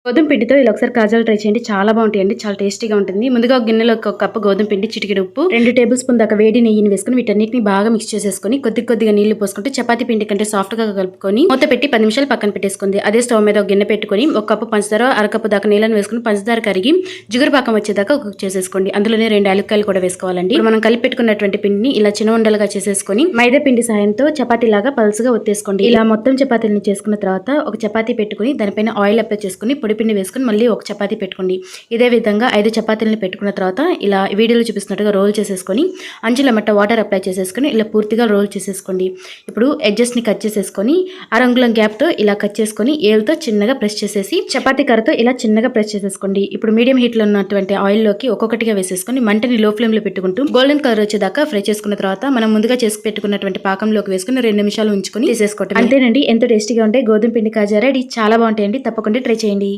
గోధుమ పిండితో ఇలా ఒకసారి కాజాలు ట్రై చేయండి. చాలా బాగుంటాయండి. చాలా టేస్టీగా ఉంటుంది. ముందుగా ఒక గిన్నెలో ఒక కప్పు గోధుమ పిండి, చిటికెడు ఉప్పు, 2 టేబుల్ స్పూన్ దాకా వేడి నెయ్యిని వేసుకుని వీటన్నిటిని బాగా మిక్స్ చేసేసుకొని కొద్దిగా నీళ్లు పోసుకుంటూ చపాతీ పిండి కంటే సాఫ్ట్ గా కలుపుకొని మూత పెట్టి 10 నిమిషాలు పక్కన పెట్టేసుకుంది. అదే స్టవ్ మీద ఒక గిన్నె పెట్టుకొని ఒక కప్పు పంచదార, అరకప్పు దాకా నీళ్ళని వేసుకుని పంచదార కరిగి జిగురు పాకం వచ్చేదాకా కుక్ చేసేసుకోండి. అందులోనే 2 యాలక్కాయలు కూడా వేసుకోవాలండి. ఇప్పుడు మనం కలిపి పెట్టుకున్నటువంటి పిండిని ఇలా చిన్న ఉండలుగా చేసేసుకొని మైదా పిండి సహాయంతో చపాతీ లాగా పల్చగా ఒత్తేసుకోండి. ఇలా మొత్తం చపాతీలను చేసుకున్న తర్వాత ఒక చపాతీ పెట్టుకుని దానిపైన ఆయిల్ అప్లై చేసుకుని పొడి పిండి వేసుకుని మళ్ళీ ఒక చపాతీ పెట్టుకోండి. ఇదే విధంగా 5 చపాతీలను పెట్టుకున్న తర్వాత ఇలా వీడియోలో చూపిస్తున్నట్టుగా రోల్ చేసేసుకొని అంచుల మట్ట వాటర్ అప్లై చేసేసుకొని ఇలా పూర్తిగా రోల్ చేసేసుకోండి. ఇప్పుడు ఎడ్జెస్ ని కట్ చేసేసుకొని అరంగుళం గ్యాప్ తో ఇలా కట్ చేసుకొని ఏలుతో చిన్నగా ప్రెస్ చేసేసి చపాతీ కర్రతో ఇలా చిన్నగా ప్రెస్ చేసేసుకోండి. ఇప్పుడు మీడియం హీట్ లో ఉన్నటువంటి ఆయిల్ లోకి ఒక్కొక్కటిగా వేసేసుకొని మంటని లో ఫ్లేమ్ లో పెట్టుకుంటూ గోల్డెన్ కలర్ వచ్చేదాకా ఫ్రై చేసుకున్న తర్వాత మనం ముందుగా చేసి పెట్టుకున్నటువంటి పాకంలోకి వేసుకుని 2 నిమిషాలు ఉంచుకొని తీసేసుకోవటం. అంతేనండి, ఎంతో టేస్టీగా ఉంటాయి గోధుమ పిండి కాజా రెడీ. చాలా బాగుంటాయండి. తప్పకుండా ట్రై చేయండి.